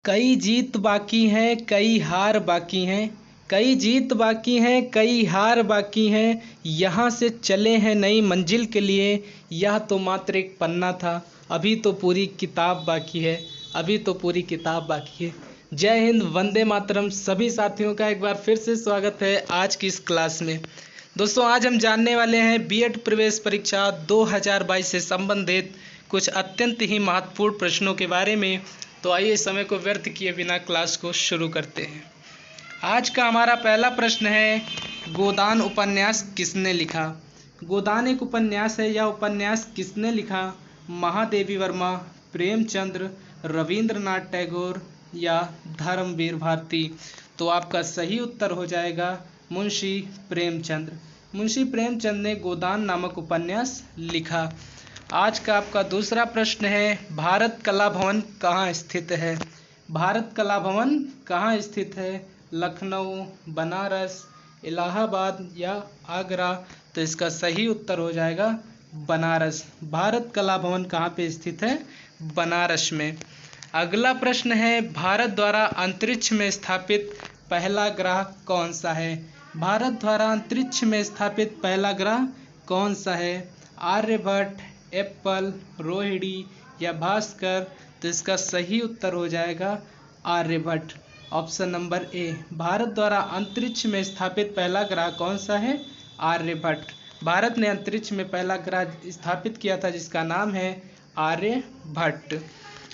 कई जीत बाकी हैं कई हार बाकी हैं। कई जीत बाकी हैं कई हार बाकी हैं। यहाँ से चले हैं नई मंजिल के लिए। यह तो मात्र एक पन्ना था, अभी तो पूरी किताब बाकी है। अभी तो पूरी किताब बाकी है। जय हिंद, वंदे मातरम। सभी साथियों का एक बार फिर से स्वागत है आज की इस क्लास में। दोस्तों, आज हम जानने वाले हैं बीएड प्रवेश परीक्षा 2022 से संबंधित कुछ अत्यंत ही महत्वपूर्ण प्रश्नों के बारे में। तो आइए समय को व्यर्थ किए बिना क्लास को शुरू करते हैं। आज का हमारा पहला प्रश्न है, गोदान उपन्यास किसने लिखा? गोदान एक उपन्यास है। यह उपन्यास किसने लिखा? महादेवी वर्मा, प्रेमचंद्र, रविंद्रनाथ टैगोर या धर्मवीर भारती? तो आपका सही उत्तर हो जाएगा मुंशी प्रेमचंद्र। मुंशी प्रेमचंद ने गोदान नामक उपन्यास लिखा। आज का आपका दूसरा प्रश्न है, भारत कला भवन कहाँ स्थित है? भारत कला भवन कहाँ स्थित है? लखनऊ, बनारस, इलाहाबाद या आगरा? तो इसका सही उत्तर हो जाएगा बनारस। भारत कला भवन कहाँ पे स्थित है? बनारस में। अगला प्रश्न है, भारत द्वारा अंतरिक्ष में स्थापित पहला ग्रह कौन सा है? भारत द्वारा अंतरिक्ष में स्थापित पहला ग्रह कौन सा है? आर्यभट्ट, एप्पल, रोहिणी या भास्कर? तो इसका सही उत्तर हो जाएगा Aryabhata. Option number A. Bharat द्वारा अंतरिक्ष में स्थापित पहला ग्रह कौन सा है? आर्यभट्ट। भारत ने अंतरिक्ष में पहला ग्रह स्थापित किया था जिसका नाम है आर्यभट्ट।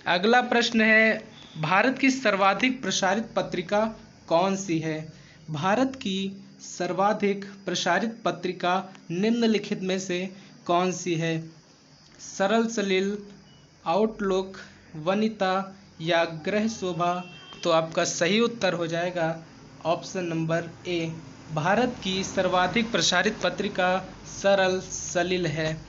अगला प्रश्न है, भारत की सर्वाधिक प्रसारित पत्रिका कौन सी है? भारत की सर्वाधिक प्रसारित पत्रिका निम्नलिखित में से कौन सी है? सरल सलील, आउटलुक, वनिता या गृह शोभा? तो आपका सही उत्तर हो जाएगा ऑप्शन नंबर ए। भारत की सर्वाधिक प्रसारित पत्रिका सरल सलील है।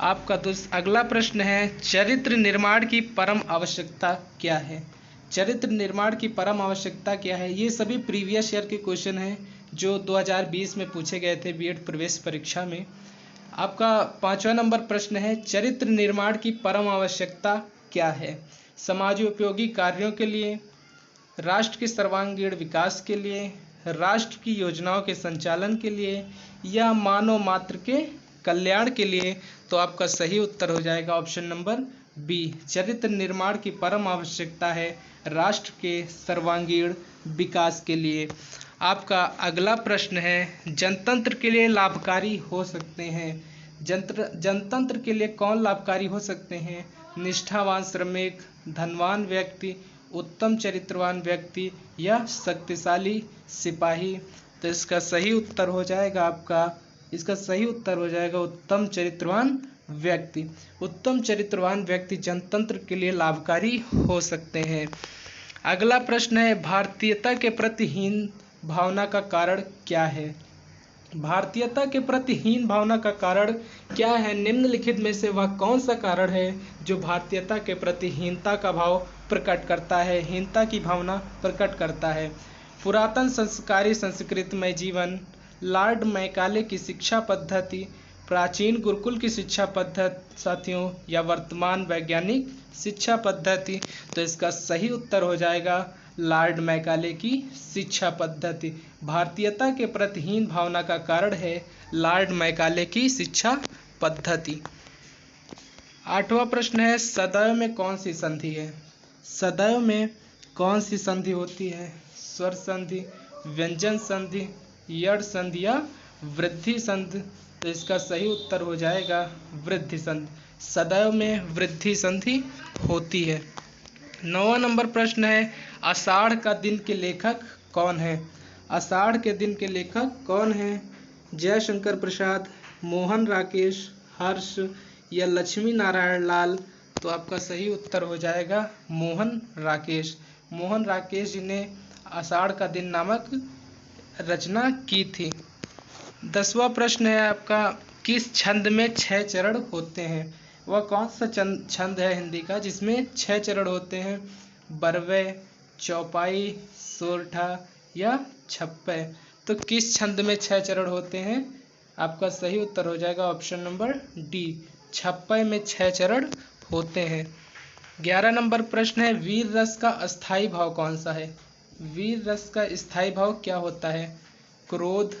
आपका अगला प्रश्न है, चरित्र निर्माण की परम आवश्यकता क्या है? चरित्र निर्माण की परम आवश्यकता क्या है? ये सभी प्रीवियस ईयर के क्वेश्चन हैं जो 2020 में पूछे गए थे बीएड प्रवेश परीक्षा में। आपका 5वां नंबर प्रश्न है, चरित्र निर्माण की परम आवश्यकता क्या है? समाजोपयोगी कार्यों के लिए, राष्ट्र के सर्वांगीण विकास के लिए, राष्ट्र की योजनाओं के संचालन के लिए या मानव मात्र के कल्याण के लिए? तो आपका सही उत्तर हो जाएगा ऑप्शन नंबर बी। चरित्र निर्माण की परम आवश्यकता है राष्ट्र के सर्वांगीण विकास के लिए। आपका अगला प्रश्न है, जनतंत्र के लिए लाभकारी हो सकते हैं। जनतंत्र के लिए कौन लाभकारी हो सकते हैं? निष्ठावान श्रमिक, धनवान व्यक्ति, उत्तम चरित्रवान व्यक्ति या शक्तिशाली सिपाही? तो इसका सही उत्तर हो जाएगा उत्तम चरित्रवान व्यक्ति। उत्तम चरित्रवान व्यक्ति जनतंत्र के लिए लाभकारी हो सकते हैं। अगला प्रश्न है, भारतीयता के प्रति हीन भावना का कारण क्या है? भारतीयता के प्रति हीन भावना का कारण क्या है? निम्नलिखित में से वह कौन सा कारण है जो भारतीयता के प्रति हीनता का भाव प्रकट करता है, हीनता की भावना प्रकट करता है? पुरातन संस्कारी संस्कृतमय जीवन, लॉर्ड मैकाले की शिक्षा पद्धति, प्राचीन गुरुकुल की शिक्षा पद्धति साथियों, या वर्तमान वैज्ञानिक शिक्षा पद्धति? तो इसका सही उत्तर हो जाएगा लॉर्ड मैकाले की शिक्षा पद्धति। भारतीयता के प्रति हीन भावना का कारण है लॉर्ड मैकाले की शिक्षा पद्धति। 8वां प्रश्न है, सदैव में कौन सी संधि है? सदैव में कौन सी संधि होती है? स्वर संधि, व्यंजन संधि, यड़ संधि या वृद्धि संधि? तो इसका सही उत्तर हो जाएगा वृद्धि संधि। सदैव में वृद्धि संधि होती है। 9वां नंबर प्रश्न है, आषाढ़ का दिन के लेखक कौन है? आषाढ़ के दिन के लेखक कौन है? जयशंकर प्रसाद, मोहन राकेश, हर्ष या लक्ष्मी नारायण लाल? तो आपका सही उत्तर हो जाएगा मोहन राकेश। मोहन राकेश जी ने आषाढ़ का दिन नामक रचना की थी। 10वां प्रश्न है आपका, किस छंद में 6 चरण होते हैं? वह कौन सा छंद है हिंदी का जिसमें 6 चरण होते हैं? बरवे, चौपाई, सोरठा या छप्पे? तो किस छंद में 6 चरण होते हैं? आपका सही उत्तर हो जाएगा ऑप्शन नंबर डी, छप्पे में 6 चरण होते हैं। 11 नंबर प्रश्न है, वीर रस का अस्थाई भाव कौन सा है? वीर रस का स्थायी भाव क्या होता है? क्रोध,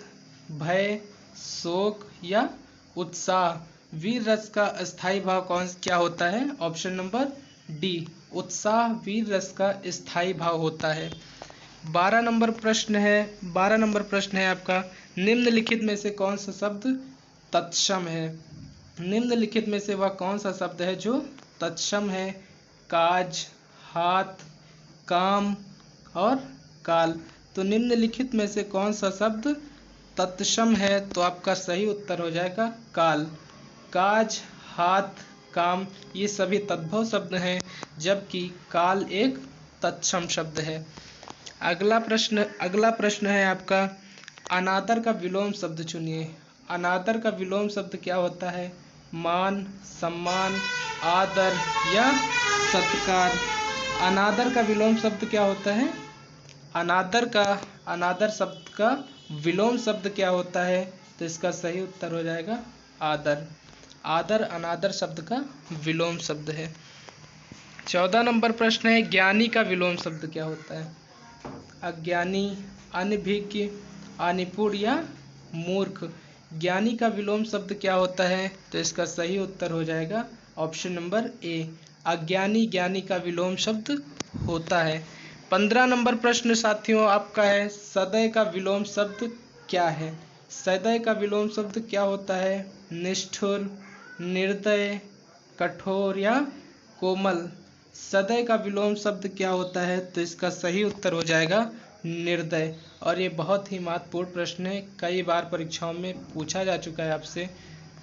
भय, शोक या उत्साह? वीर रस का अस्थाई भाव क्या होता है? ऑप्शन नंबर डी, उत्साह वीर रस का स्थायी भाव होता है। 12 नंबर प्रश्न है, 12 नंबर प्रश्न है आपका, निम्नलिखित में से कौन सा शब्द तत्सम है? निम्नलिखित में से वह कौन सा शब्द है जो तत्सम है? काज, हाथ, काम और काल। तो निम्नलिखित में से कौन सा शब्द तत्सम है? तो आपका सही उत्तर हो जाएगा काल। काज, हाथ, काम ये सभी तद्भव शब्द हैं, जबकि काल एक तत्सम शब्द है। अगला प्रश्न है आपका, अनादर का विलोम शब्द चुनिए। अनादर का विलोम शब्द क्या होता है? मान, सम्मान, आदर या सत्कार? अनादर का विलोम शब्द क्या होता है? अनादर शब्द का विलोम शब्द क्या होता है? तो इसका सही उत्तर हो जाएगा आदर। आदर अनादर शब्द का विलोम शब्द है। 14 नंबर प्रश्न है, ज्ञानी का विलोम शब्द क्या होता है? अज्ञानी, अनभिज्ञ, अनिपुण या मूर्ख? ज्ञानी का विलोम शब्द क्या होता है? तो इसका सही उत्तर हो जाएगा ऑप्शन नंबर ए, अज्ञानी ज्ञानी का विलोम शब्द होता है। 15 नंबर प्रश्न साथियों आपका है, सदय का विलोम शब्द क्या है? सदय का विलोम शब्द क्या होता है? निष्ठुर, निर्दय, कठोर या कोमल? सदय का विलोम शब्द क्या होता है? तो इसका सही उत्तर हो जाएगा निर्दय। और ये बहुत ही महत्वपूर्ण प्रश्न है, कई बार परीक्षाओं में पूछा जा चुका है आपसे।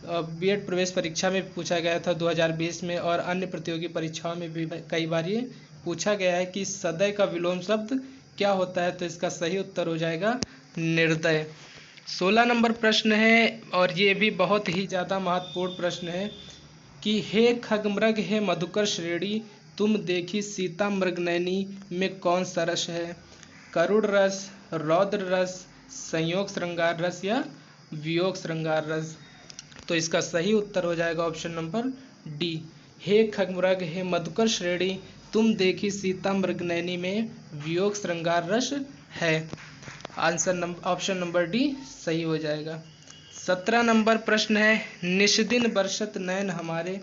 बीएड प्रवेश परीक्षा में पूछा गया था 2020 में, और अन्य प्रतियोगी परीक्षाओं में भी कई बार ये पूछा गया है कि सदय का विलोम शब्द क्या होता है? तो इसका सही उत्तर हो जाएगा निर्दय। 16 नंबर प्रश्न है, और ये भी बहुत ही ज़्यादा महत्वपूर्ण प्रश्न है कि हे खगमृग हे मधुकर श्रेणी, तुम देखी सीता मृगनयनी में कौन सा रस है? करुण रस, रौद्र रस, संयोग श्रृंगार रस या वियोग श्रृंगार रस? तो इसका सही उत्तर हो जाएगा ऑप्शन नंबर डी, हे खगमृग हे मधुकर श्रेणी, तुम देखी सीता मृगनयनी में वियोग श्रृंगार रस है। आंसर ऑप्शन नंबर डी सही हो जाएगा। 17 नंबर प्रश्न है, निष्दिन बरसत नैन हमारे,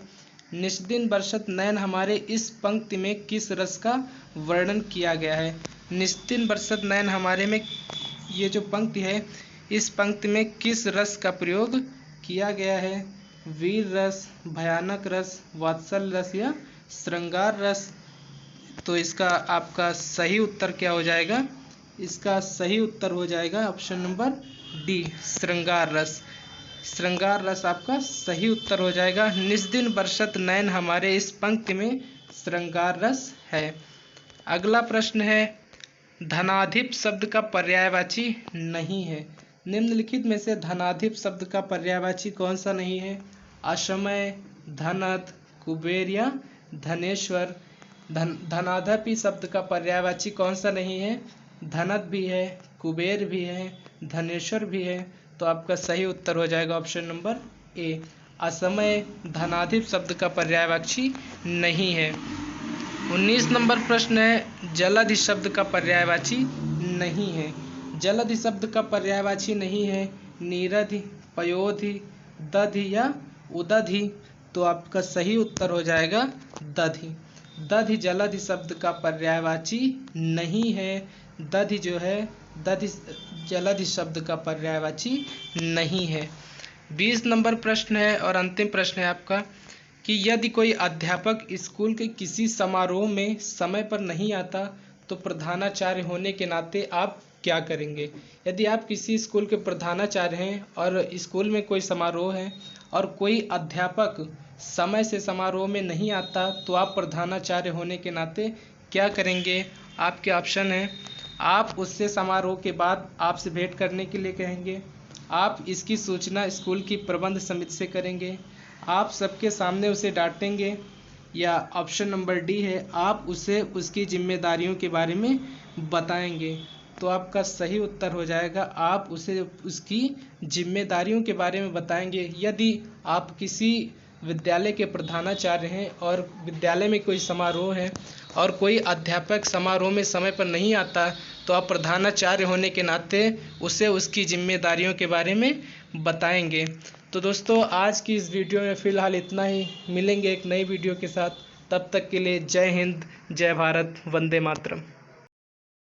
निष्दिन बरसत नैन हमारे इस पंक्ति में किस रस का वर्णन किया गया है? निष्दिन बरसत नैन हमारे में ये जो पंक्ति है, इस पंक्ति में किस रस का प्रयोग किया गया है? वीर रस, भयानक रस, वात्सल्य रस या श्रृंगार रस? तो इसका आपका सही उत्तर क्या हो जाएगा? इसका सही उत्तर हो जाएगा ऑप्शन नंबर डी, श्रृंगार रस। श्रृंगार रस आपका सही उत्तर हो जाएगा। निष्दिन बरसत नैन हमारे इस पंक्ति में श्रृंगार रस है। अगला प्रश्न है, धनाधिप शब्द का पर्यायवाची नहीं है। निम्नलिखित में से धनाधिप शब्द का पर्यायवाची कौन सा नहीं है? असमय, धनत, कुबेर या धनेश्वर? धनाधिपी शब्द का पर्यायवाची कौन सा नहीं है? धनत भी है, कुबेर भी है, धनेश्वर भी है। तो आपका सही उत्तर हो जाएगा ऑप्शन नंबर ए, असमय धनाधिप शब्द का पर्यायवाची नहीं है। 19 नंबर प्रश्न है, जलधि शब्द का पर्यायवाची नहीं है। जलधि शब्द का पर्यायवाची नहीं है नीरधि, पयोधि, दधि या उदधि? तो आपका सही उत्तर हो जाएगा दधि। दधि जलधि शब्द का पर्यायवाची नहीं है। दधि जो है, दधि जलधि शब्द का पर्यायवाची नहीं है। 20 नंबर प्रश्न है और अंतिम प्रश्न है आपका कि यदि कोई अध्यापक स्कूल के किसी समारोह में समय पर नहीं आता तो प्रधानाचार्य होने के नाते आप क्या करेंगे? यदि आप किसी स्कूल के प्रधानाचार्य हैं और स्कूल में कोई समारोह है और कोई अध्यापक समय से समारोह में नहीं आता तो आप प्रधानाचार्य होने के नाते क्या करेंगे? आपके ऑप्शन हैं, आप उससे समारोह के बाद आपसे भेंट करने के लिए कहेंगे, आप इसकी सूचना स्कूल की प्रबंध समिति से करेंगे, आप सबके सामने उसे डांटेंगे, या ऑप्शन नंबर डी है, आप उसे उसकी जिम्मेदारियों के बारे में बताएंगे। तो आपका सही उत्तर हो जाएगा आप उसे उसकी जिम्मेदारियों के बारे में बताएंगे। यदि आप किसी विद्यालय के प्रधानाचार्य हैं और विद्यालय में कोई समारोह है और कोई अध्यापक समारोह में समय पर नहीं आता, तो आप प्रधानाचार्य होने के नाते उसे उसकी जिम्मेदारियों के बारे में बताएंगे। तो दोस्तों, आज की इस वीडियो में फ़िलहाल इतना ही। मिलेंगे एक नई वीडियो के साथ। तब तक के लिए जय हिंद, जय भारत, वंदे मातरम।